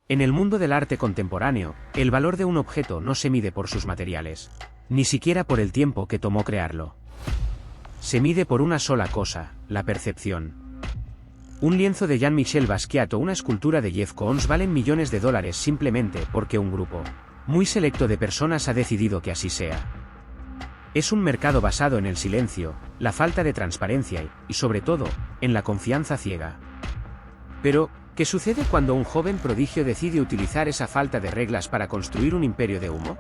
En el mundo del arte contemporáneo, el valor de un objeto no se mide por sus materiales, ni siquiera por el tiempo que tomó crearlo. Se mide por una sola cosa, la percepción. Un lienzo de Jean-Michel Basquiat o una escultura de Jeff Koons valen millones de dólares simplemente porque un grupo muy selecto de personas ha decidido que así sea. Es un mercado basado en el silencio, la falta de transparencia y, sobre todo, en la confianza ciega. Pero, ¿qué sucede cuando un joven prodigio decide utilizar esa falta de reglas para construir un imperio de humo?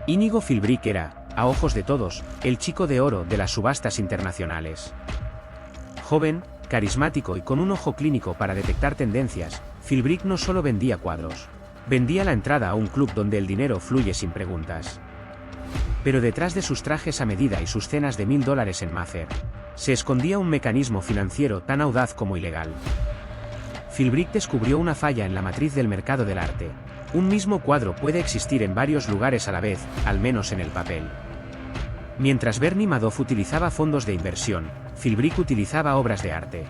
Íñigo Philbrick era, a ojos de todos, el chico de oro de las subastas internacionales. Joven, carismático y con un ojo clínico para detectar tendencias, Philbrick no solo vendía cuadros. Vendía la entrada a un club donde el dinero fluye sin preguntas. Pero detrás de sus trajes a medida y sus cenas de $1000 en Mayfair, se escondía un mecanismo financiero tan audaz como ilegal. Philbrick descubrió una falla en la matriz del mercado del arte. Un mismo cuadro puede existir en varios lugares a la vez, al menos en el papel. Mientras Bernie Madoff utilizaba fondos de inversión, Philbrick utilizaba obras de arte.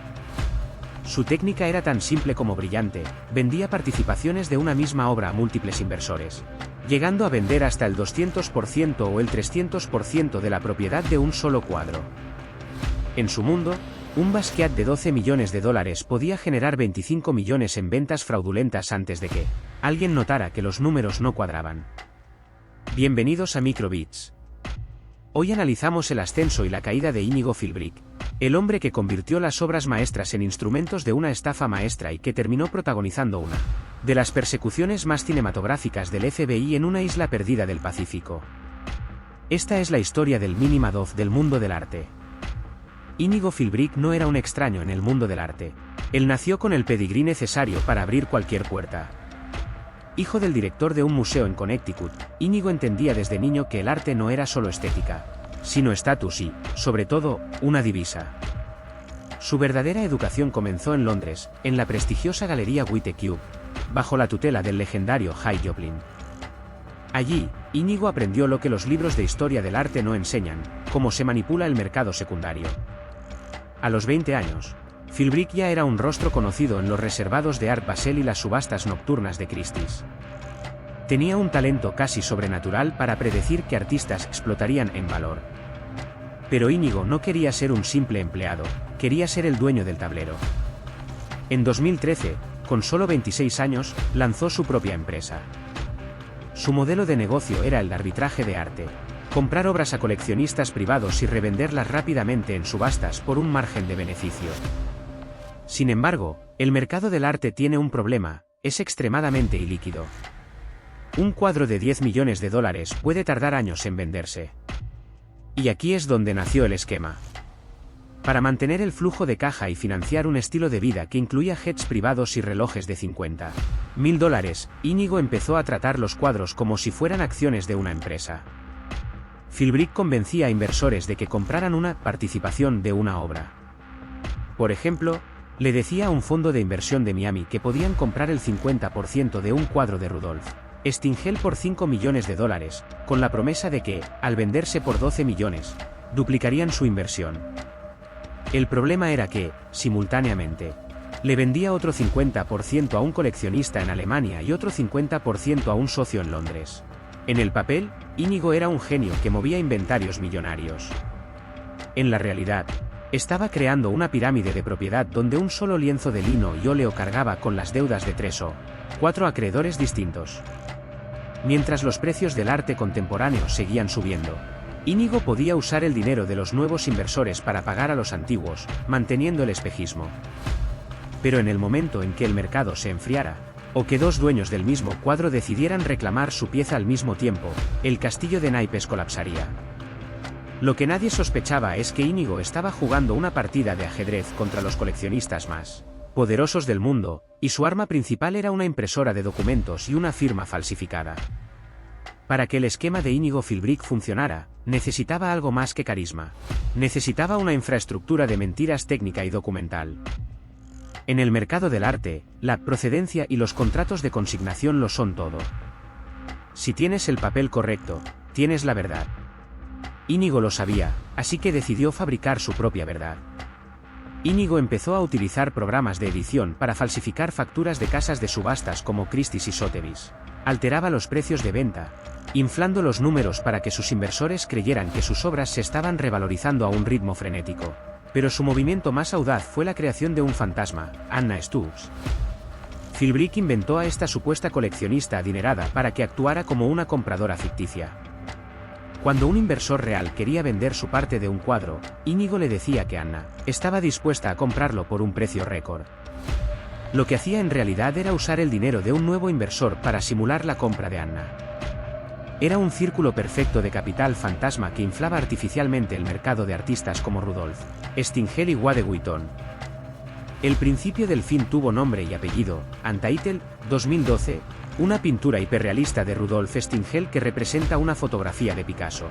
Su técnica era tan simple como brillante, vendía participaciones de una misma obra a múltiples inversores, llegando a vender hasta el 200% o el 300% de la propiedad de un solo cuadro. En su mundo, un Basquiat de $12 millones podía generar 25 millones en ventas fraudulentas antes de que alguien notara que los números no cuadraban. Bienvenidos a Microbits. Hoy analizamos el ascenso y la caída de Íñigo Philbrick, el hombre que convirtió las obras maestras en instrumentos de una estafa maestra y que terminó protagonizando una de las persecuciones más cinematográficas del FBI en una isla perdida del Pacífico. Esta es la historia del mini Madoff del mundo del arte. Íñigo Philbrick no era un extraño en el mundo del arte. Él nació con el pedigrí necesario para abrir cualquier puerta. Hijo del director de un museo en Connecticut, Íñigo entendía desde niño que el arte no era solo estética, sino estatus y, sobre todo, una divisa. Su verdadera educación comenzó en Londres, en la prestigiosa galería White Cube, bajo la tutela del legendario Jay Joplin. Allí, Íñigo aprendió lo que los libros de historia del arte no enseñan, cómo se manipula el mercado secundario. A los 20 años, Philbrick ya era un rostro conocido en los reservados de Art Basel y las subastas nocturnas de Christie's. Tenía un talento casi sobrenatural para predecir que artistas explotarían en valor. Pero Íñigo no quería ser un simple empleado, quería ser el dueño del tablero. En 2013, con solo 26 años, lanzó su propia empresa. Su modelo de negocio era el de arbitraje de arte. Comprar obras a coleccionistas privados y revenderlas rápidamente en subastas por un margen de beneficio. Sin embargo, el mercado del arte tiene un problema, es extremadamente ilíquido. Un cuadro de $10 millones puede tardar años en venderse. Y aquí es donde nació el esquema. Para mantener el flujo de caja y financiar un estilo de vida que incluía jets privados y relojes de $50.000, Íñigo empezó a tratar los cuadros como si fueran acciones de una empresa. Philbrick convencía a inversores de que compraran una participación de una obra. Por ejemplo, le decía a un fondo de inversión de Miami que podían comprar el 50% de un cuadro de Rudolf Stingel por $5 millones, con la promesa de que, al venderse por 12 millones, duplicarían su inversión. El problema era que, simultáneamente, le vendía otro 50% a un coleccionista en Alemania y otro 50% a un socio en Londres. En el papel, Íñigo era un genio que movía inventarios millonarios. En la realidad, estaba creando una pirámide de propiedad donde un solo lienzo de lino y óleo cargaba con las deudas de 3 o 4 acreedores distintos. Mientras los precios del arte contemporáneo seguían subiendo, Íñigo podía usar el dinero de los nuevos inversores para pagar a los antiguos, manteniendo el espejismo. Pero en el momento en que el mercado se enfriara, o que dos dueños del mismo cuadro decidieran reclamar su pieza al mismo tiempo, el castillo de naipes colapsaría. Lo que nadie sospechaba es que Íñigo estaba jugando una partida de ajedrez contra los coleccionistas más poderosos del mundo, y su arma principal era una impresora de documentos y una firma falsificada. Para que el esquema de Íñigo Philbrick funcionara, necesitaba algo más que carisma. Necesitaba una infraestructura de mentiras técnica y documental. En el mercado del arte, la procedencia y los contratos de consignación lo son todo. Si tienes el papel correcto, tienes la verdad. Íñigo lo sabía, así que decidió fabricar su propia verdad. Íñigo empezó a utilizar programas de edición para falsificar facturas de casas de subastas como Christie's y Sotheby's. Alteraba los precios de venta, inflando los números para que sus inversores creyeran que sus obras se estaban revalorizando a un ritmo frenético. Pero su movimiento más audaz fue la creación de un fantasma, Anna Stubbs. Philbrick inventó a esta supuesta coleccionista adinerada para que actuara como una compradora ficticia. Cuando un inversor real quería vender su parte de un cuadro, Íñigo le decía que Anna estaba dispuesta a comprarlo por un precio récord. Lo que hacía en realidad era usar el dinero de un nuevo inversor para simular la compra de Anna. Era un círculo perfecto de capital fantasma que inflaba artificialmente el mercado de artistas como Rudolf Stingel y Wade Wheaton. El principio del fin tuvo nombre y apellido: Untitled, 2012, una pintura hiperrealista de Rudolf Stingel que representa una fotografía de Picasso.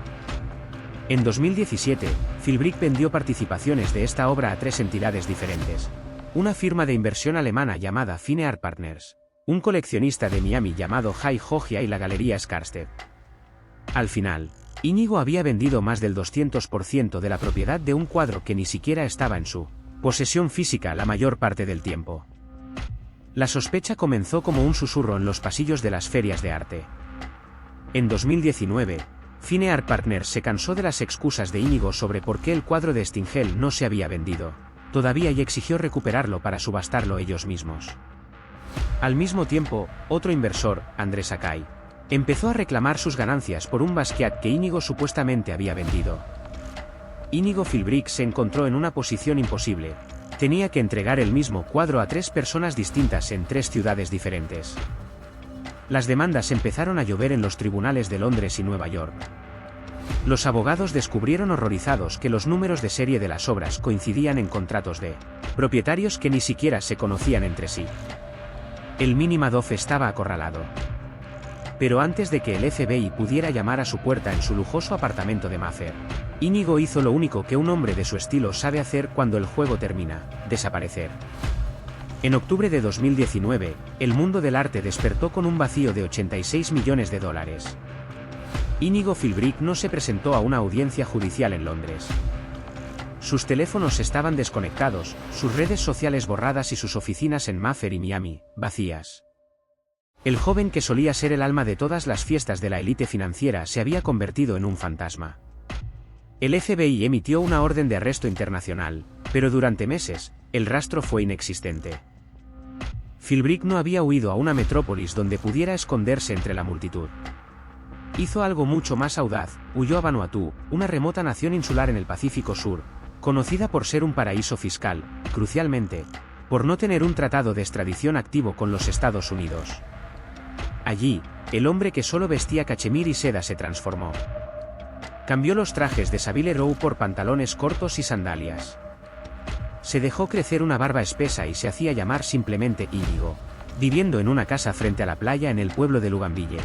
En 2017, Philbrick vendió participaciones de esta obra a 3 entidades diferentes: una firma de inversión alemana llamada Fine Art Partners, un coleccionista de Miami llamado Jay Jogia y la Galería Skarstedt. Al final, Íñigo había vendido más del 200% de la propiedad de un cuadro que ni siquiera estaba en su posesión física la mayor parte del tiempo. La sospecha comenzó como un susurro en los pasillos de las ferias de arte. En 2019, Fine Art Partners se cansó de las excusas de Íñigo sobre por qué el cuadro de Stingel no se había vendido todavía y exigió recuperarlo para subastarlo ellos mismos. Al mismo tiempo, otro inversor, Andrés Akai, empezó a reclamar sus ganancias por un Basquiat que Íñigo supuestamente había vendido. Íñigo Philbrick se encontró en una posición imposible: tenía que entregar el mismo cuadro a 3 personas distintas en 3 ciudades diferentes. Las demandas empezaron a llover en los tribunales de Londres y Nueva York. Los abogados descubrieron horrorizados que los números de serie de las obras coincidían en contratos de propietarios que ni siquiera se conocían entre sí. El Mini Madoff estaba acorralado. Pero antes de que el FBI pudiera llamar a su puerta en su lujoso apartamento de Mayfair, Íñigo hizo lo único que un hombre de su estilo sabe hacer cuando el juego termina: desaparecer. En octubre de 2019, el mundo del arte despertó con un vacío de $86 millones. Íñigo Philbrick no se presentó a una audiencia judicial en Londres. Sus teléfonos estaban desconectados, sus redes sociales borradas y sus oficinas en Mayfair y Miami, vacías. El joven que solía ser el alma de todas las fiestas de la élite financiera se había convertido en un fantasma. El FBI emitió una orden de arresto internacional, pero durante meses, el rastro fue inexistente. Philbrick no había huido a una metrópolis donde pudiera esconderse entre la multitud. Hizo algo mucho más audaz: huyó a Vanuatu, una remota nación insular en el Pacífico Sur, conocida por ser un paraíso fiscal, crucialmente, por no tener un tratado de extradición activo con los Estados Unidos. Allí, el hombre que solo vestía cachemir y seda se transformó. Cambió los trajes de Savile Row por pantalones cortos y sandalias. Se dejó crecer una barba espesa y se hacía llamar simplemente Íñigo, viviendo en una casa frente a la playa en el pueblo de Luganville.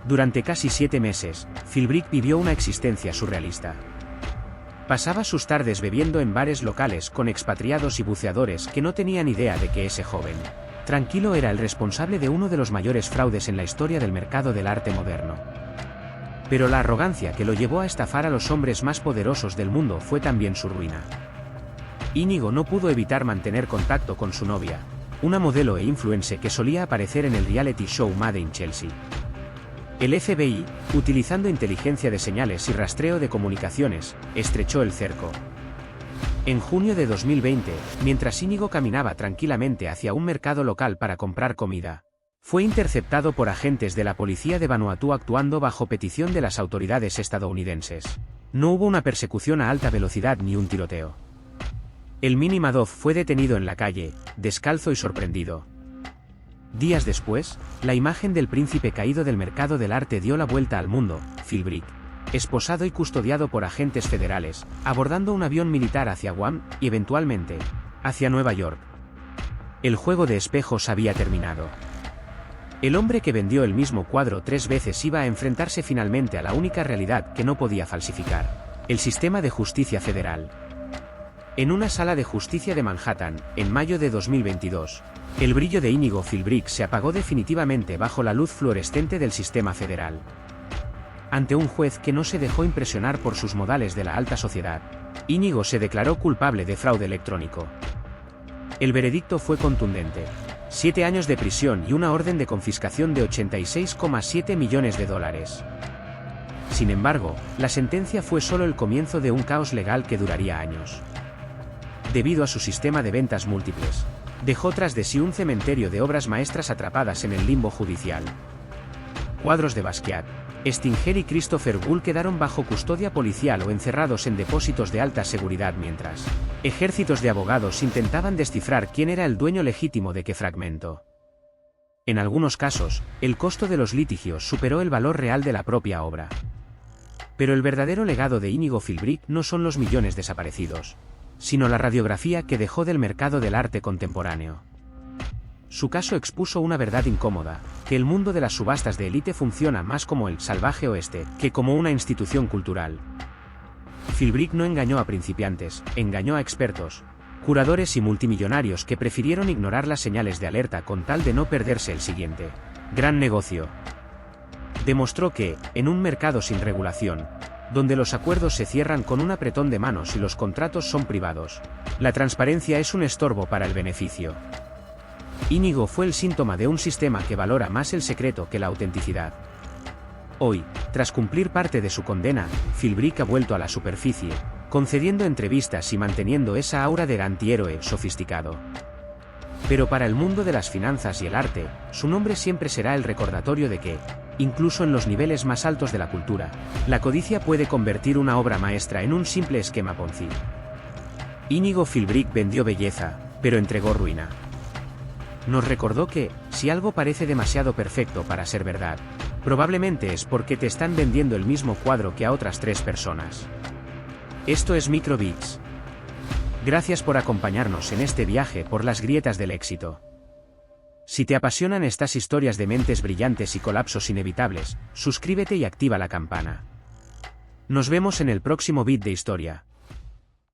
Durante casi 7 meses, Philbrick vivió una existencia surrealista. Pasaba sus tardes bebiendo en bares locales con expatriados y buceadores que no tenían idea de que ese joven tranquilo era el responsable de uno de los mayores fraudes en la historia del mercado del arte moderno. Pero la arrogancia que lo llevó a estafar a los hombres más poderosos del mundo fue también su ruina. Íñigo no pudo evitar mantener contacto con su novia, una modelo e influencer que solía aparecer en el reality show Made in Chelsea. El FBI, utilizando inteligencia de señales y rastreo de comunicaciones, estrechó el cerco. En junio de 2020, mientras Íñigo caminaba tranquilamente hacia un mercado local para comprar comida, fue interceptado por agentes de la policía de Vanuatu actuando bajo petición de las autoridades estadounidenses. No hubo una persecución a alta velocidad ni un tiroteo. El Mini Madoff fue detenido en la calle, descalzo y sorprendido. Días después, la imagen del príncipe caído del mercado del arte dio la vuelta al mundo: Philbrick, esposado y custodiado por agentes federales, abordando un avión militar hacia Guam, y eventualmente, hacia Nueva York. El juego de espejos había terminado. El hombre que vendió el mismo cuadro 3 veces iba a enfrentarse finalmente a la única realidad que no podía falsificar: el sistema de justicia federal. En una sala de justicia de Manhattan, en mayo de 2022, el brillo de Íñigo Philbrick se apagó definitivamente bajo la luz fluorescente del sistema federal. Ante un juez que no se dejó impresionar por sus modales de la alta sociedad, Íñigo se declaró culpable de fraude electrónico. El veredicto fue contundente: 7 años de prisión y una orden de confiscación de 86,7 millones de dólares. Sin embargo, la sentencia fue solo el comienzo de un caos legal que duraría años. Debido a su sistema de ventas múltiples, dejó tras de sí un cementerio de obras maestras atrapadas en el limbo judicial. Cuadros de Basquiat, Stinger y Christopher Bull quedaron bajo custodia policial o encerrados en depósitos de alta seguridad mientras ejércitos de abogados intentaban descifrar quién era el dueño legítimo de qué fragmento. En algunos casos, el costo de los litigios superó el valor real de la propia obra. Pero el verdadero legado de Íñigo Philbrick no son los millones desaparecidos, sino la radiografía que dejó del mercado del arte contemporáneo. Su caso expuso una verdad incómoda: que el mundo de las subastas de élite funciona más como el salvaje oeste que como una institución cultural. Philbrick no engañó a principiantes, engañó a expertos, curadores y multimillonarios que prefirieron ignorar las señales de alerta con tal de no perderse el siguiente gran negocio. Demostró que, en un mercado sin regulación, donde los acuerdos se cierran con un apretón de manos y los contratos son privados, la transparencia es un estorbo para el beneficio. Íñigo fue el síntoma de un sistema que valora más el secreto que la autenticidad. Hoy, tras cumplir parte de su condena, Philbrick ha vuelto a la superficie, concediendo entrevistas y manteniendo esa aura de antihéroe sofisticado. Pero para el mundo de las finanzas y el arte, su nombre siempre será el recordatorio de que, incluso en los niveles más altos de la cultura, la codicia puede convertir una obra maestra en un simple esquema Ponzi. Íñigo Philbrick vendió belleza, pero entregó ruina. Nos recordó que, si algo parece demasiado perfecto para ser verdad, probablemente es porque te están vendiendo el mismo cuadro que a otras 3 personas. Esto es Microbits. Gracias por acompañarnos en este viaje por las grietas del éxito. Si te apasionan estas historias de mentes brillantes y colapsos inevitables, suscríbete y activa la campana. Nos vemos en el próximo bit de historia.